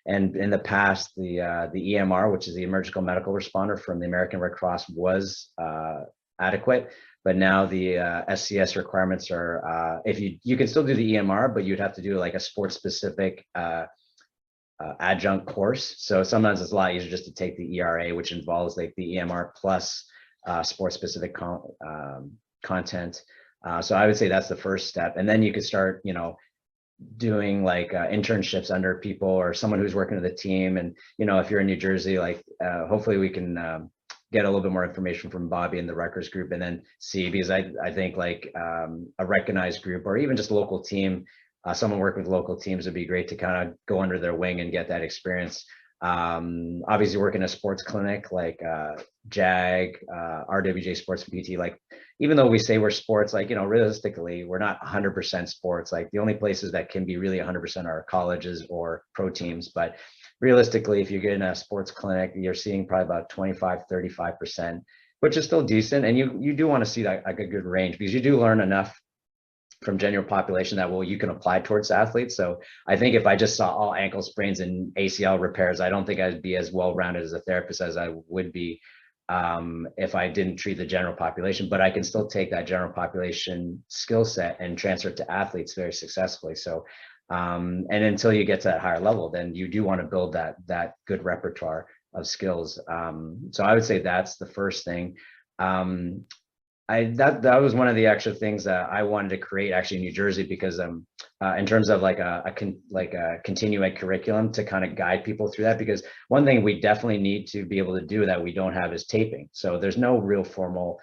And in the past, the EMR, which is the Emergency Medical Responder from the American Red Cross, was adequate. But now the SCS requirements are, if you can still do the EMR, but you'd have to do like a sports specific adjunct course. So sometimes it's a lot easier just to take the ERA, which involves like the EMR plus sports specific content. So I would say that's the first step. And then you could start, doing like internships under people or someone who's working with a team. And, if you're in New Jersey, like hopefully we can get a little bit more information from Bobby and the Rutgers group and then see, because I think like a recognized group or even just a local team, someone working with local teams would be great to kind of go under their wing and get that experience. Obviously working a sports clinic like JAG, RWJ Sports PT, like even though we say we're sports, like, realistically, we're not 100% sports. Like the only places that can be really 100% are colleges or pro teams. But realistically, if you get in a sports clinic, you're seeing probably about 25-35%, which is still decent. And you do want to see that like a good range, because you do learn enough from general population that you can apply towards athletes. So I think if I just saw all ankle sprains and ACL repairs, I don't think I'd be as well-rounded as a therapist as I would be if I didn't treat the general population. But I can still take that general population skill set and transfer it to athletes very successfully. So and until you get to that higher level, then you do want to build that good repertoire of skills. So I would say that's the first thing. That was one of the actual things that I wanted to create actually in New Jersey, because in terms of like a continuing curriculum to kind of guide people through that, because one thing we definitely need to be able to do that we don't have is taping. So there's no real formal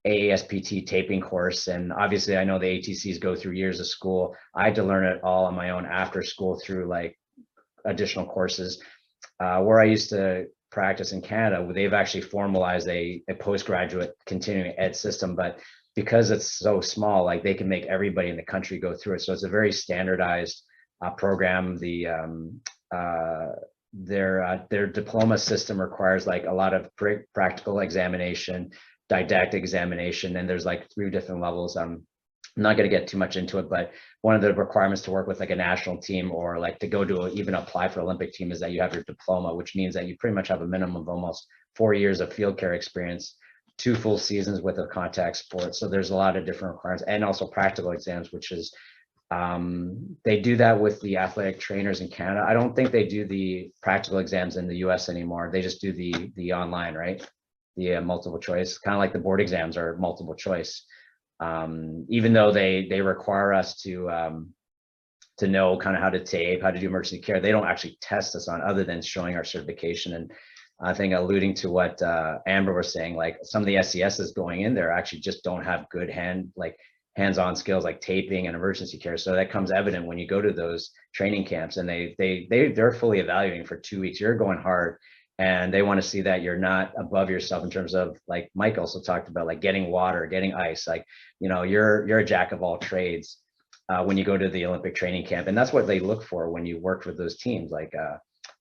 AASPT taping course. And obviously I know the ATCs go through years of school. I had to learn it all on my own after school through like additional courses. Where I used to practice in Canada, they've actually formalized a postgraduate continuing ed system, but because it's so small, like they can make everybody in the country go through it. So it's a very standardized program. Their diploma system requires like a lot of practical examination, didactic examination, and there's like 3 different levels. I'm not going to get too much into it, but one of the requirements to work with like a national team or like to go to even apply for Olympic team is that you have your diploma, which means that you pretty much have a minimum of almost 4 years of field care experience, 2 full seasons with a contact sport. So there's a lot of different requirements, and also practical exams, which is they do that with the athletic trainers in Canada. I don't think they do the practical exams in the US anymore. They just do the online, right? The multiple choice, kind of like the board exams are multiple choice. Even though they require us to know kind of how to tape, how to do emergency care, they don't actually test us on other than showing our certification. And I think alluding to what Amber was saying, like some of the SCSs going in there actually just don't have good hands-on skills like taping and emergency care. So that comes evident when you go to those training camps, and they're fully evaluating for 2 weeks. You're going hard, and they want to see that you're not above yourself in terms of, like Mike also talked about, like getting water, getting ice, like, you know, you're a jack of all trades when you go to the Olympic training camp. And that's what they look for when you work with those teams. Like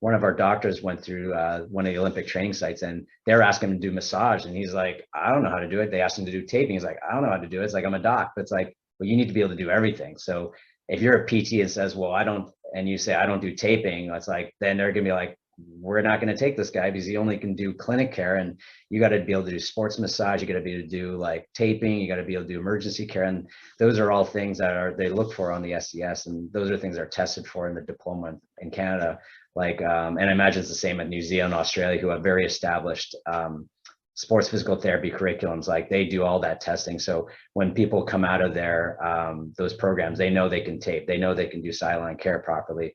one of our doctors went through one of the Olympic training sites, and they're asking him to do massage, and he's like, I don't know how to do it. They asked him to do taping. He's like, I don't know how to do it. It's like, I'm a doc. But it's like, well, you need to be able to do everything. So if you're a PT and says, well, I don't, and you say, I don't do taping, it's like, then they're gonna be like, we're not going to take this guy because he only can do clinic care, and you got to be able to do sports massage. You got to be able to do like taping. You got to be able to do emergency care. And those are all things that they look for on the SCS. And those are things that are tested for in the diploma in Canada. Like, and I imagine it's the same at New Zealand, Australia, who have very established sports physical therapy curriculums. Like they do all that testing. So when people come out of their, those programs, they know they can tape, they know they can do sideline care properly.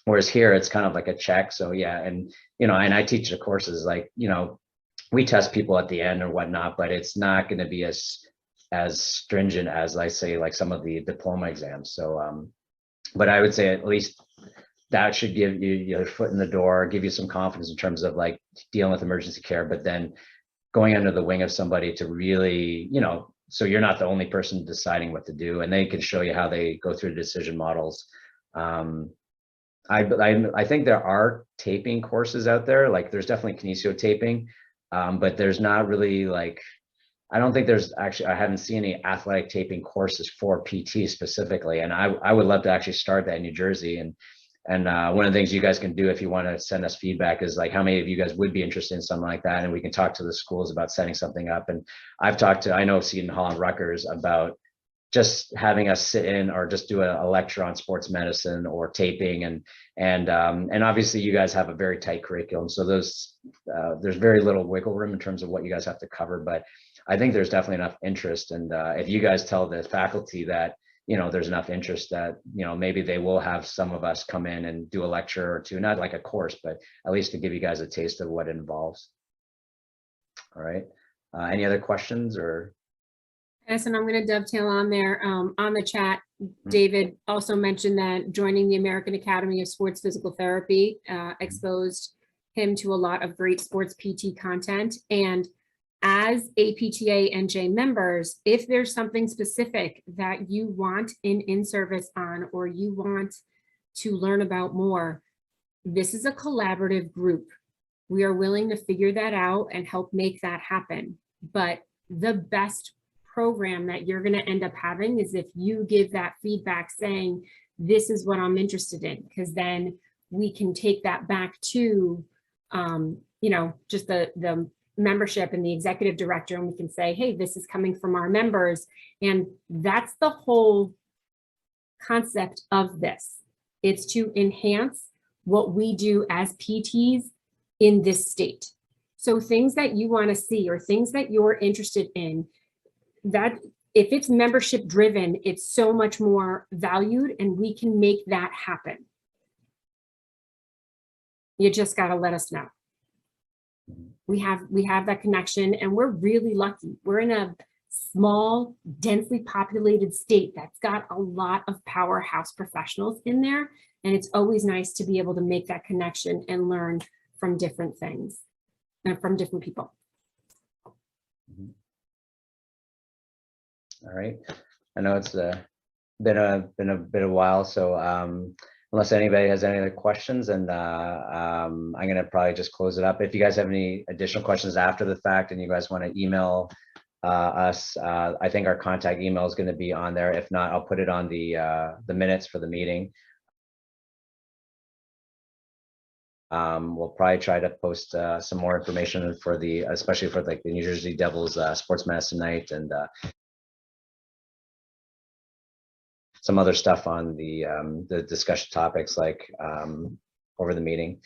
Whereas here it's kind of like a check. So yeah, and you know, and I teach the courses, like, you know, we test people at the end or whatnot, but it's not going to be as stringent as, I say, like some of the diploma exams. So but I would say at least that should give you your foot in the door, give you some confidence in terms of like dealing with emergency care, but then going under the wing of somebody to really, you know, so you're not the only person deciding what to do, and they can show you how they go through the decision models. I think there are taping courses out there. Like there's definitely kinesio taping, but there's not really like, I don't think there's actually, I haven't seen any athletic taping courses for PT specifically. And I would love to actually start that in New Jersey. And one of the things you guys can do if you want to send us feedback is like how many of you guys would be interested in something like that, and we can talk to the schools about setting something up. And I've talked to, I know Seton Hall and Rutgers about just having us sit in or just do a lecture on sports medicine or taping, and obviously you guys have a very tight curriculum, so there's very little wiggle room in terms of what you guys have to cover. But I think there's definitely enough interest, and if you guys tell the faculty that, you know, there's enough interest that, you know, maybe they will have some of us come in and do a lecture or two, not like a course, but at least to give you guys a taste of what it involves. All right, any other questions? Or Edison, I'm going to dovetail on there. On the chat, David also mentioned that joining the American Academy of Sports Physical Therapy exposed him to a lot of great sports PT content. And as APTA NJ members, if there's something specific that you want an in-service on, or you want to learn about more, this is a collaborative group. We are willing to figure that out and help make that happen. But the best program that you're going to end up having is if you give that feedback saying, this is what I'm interested in, because then we can take that back to, you know, just the membership and the executive director, and we can say, hey, this is coming from our members. And that's the whole concept of this. It's to enhance what we do as PTs in this state. So things that you want to see or things that you're interested in, that if it's membership driven, it's so much more valued, and we can make that happen. You just got to let us know. We have that connection, and we're really lucky. We're in a small, densely populated state that's got a lot of powerhouse professionals in there. And it's always nice to be able to make that connection and learn from different things and from different people. All right, I know it's been a bit of a while, so unless anybody has any other questions, and I'm gonna probably just close it up. If you guys have any additional questions after the fact and you guys want to email us, I think our contact email is going to be on there. If not, I'll put it on the minutes for the meeting. We'll probably try to post some more information for especially for like the New Jersey Devils sports medicine night, and some other stuff on the discussion topics like over the meeting.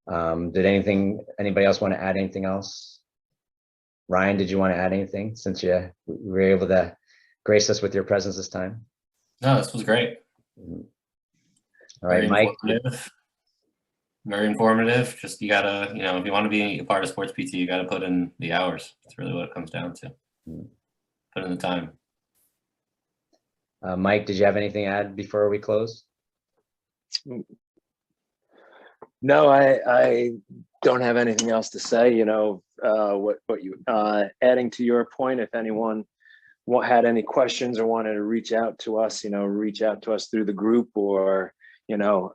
Did anybody else want to add anything else? Ryan, did you want to add anything since you were able to grace us with your presence this time? No, this was great. All right, Mike. Very informative. Just you gotta, if you want to be a part of sports PT, you gotta put in the hours. That's really what it comes down to. Put in the time. Mike, did you have anything to add before we close? No, I don't have anything else to say. What you adding to your point, if anyone had any questions or wanted to reach out to us, reach out to us through the group, or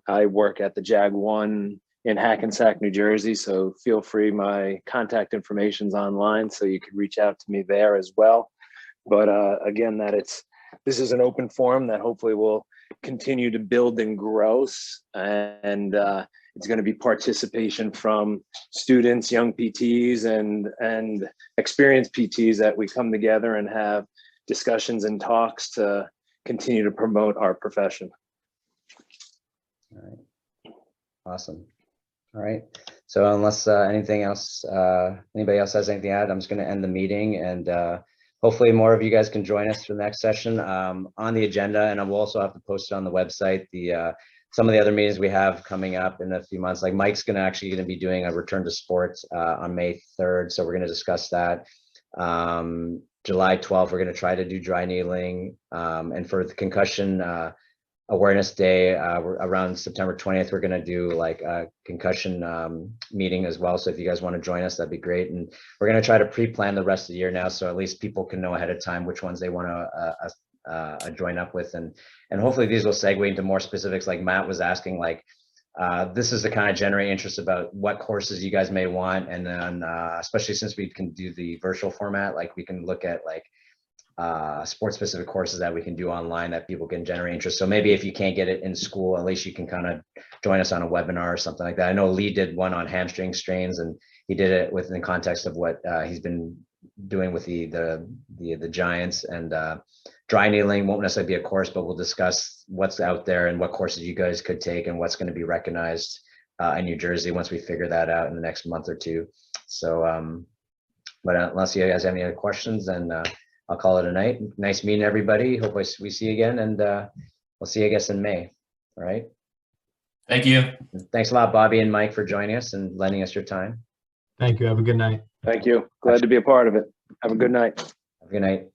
I work at the JAG 1 in Hackensack, New Jersey, so feel free. My contact information's online, so you could reach out to me there as well. But again, this is an open forum that hopefully will continue to build and grow, and it's going to be participation from students, young PTs, and experienced PTs that we come together and have discussions and talks to continue to promote our profession. All right. Awesome. All right. So unless anybody else has anything to add, I'm just going to end the meeting, and hopefully more of you guys can join us for the next session on the agenda. And I will also have to post it on the website, some of the other meetings we have coming up in a few months. Like Mike's actually going to be doing a return to sports on May 3rd. So we're going to discuss that. July 12th, we're going to try to do dry needling. And for the concussion awareness day, around September 20th, we're going to do like a concussion meeting as well. So if you guys want to join us, that'd be great. And we're going to try to pre-plan the rest of the year now, so at least people can know ahead of time which ones they want to join up with. And hopefully these will segue into more specifics, like Matt was asking, like this is to kind of generate interest about what courses you guys may want. And then especially since we can do the virtual format, like we can look at like sports specific courses that we can do online that people can generate interest. So maybe if you can't get it in school, at least you can kind of join us on a webinar or something like that. I know Lee did one on hamstring strains, and he did it within the context of what he's been doing with the Giants. And dry needling won't necessarily be a course, but we'll discuss what's out there and what courses you guys could take and what's going to be recognized in New Jersey once we figure that out in the next month or two. So but unless you guys have any other questions, then I'll call it a night. Nice meeting everybody. Hope we see you again, and we'll see you, I guess, in May. All right. Thank you. Thanks a lot, Bobby and Mike, for joining us and lending us your time. Thank you. Have a good night. Thank you. Glad to be a part of it. Have a good night. Have a good night.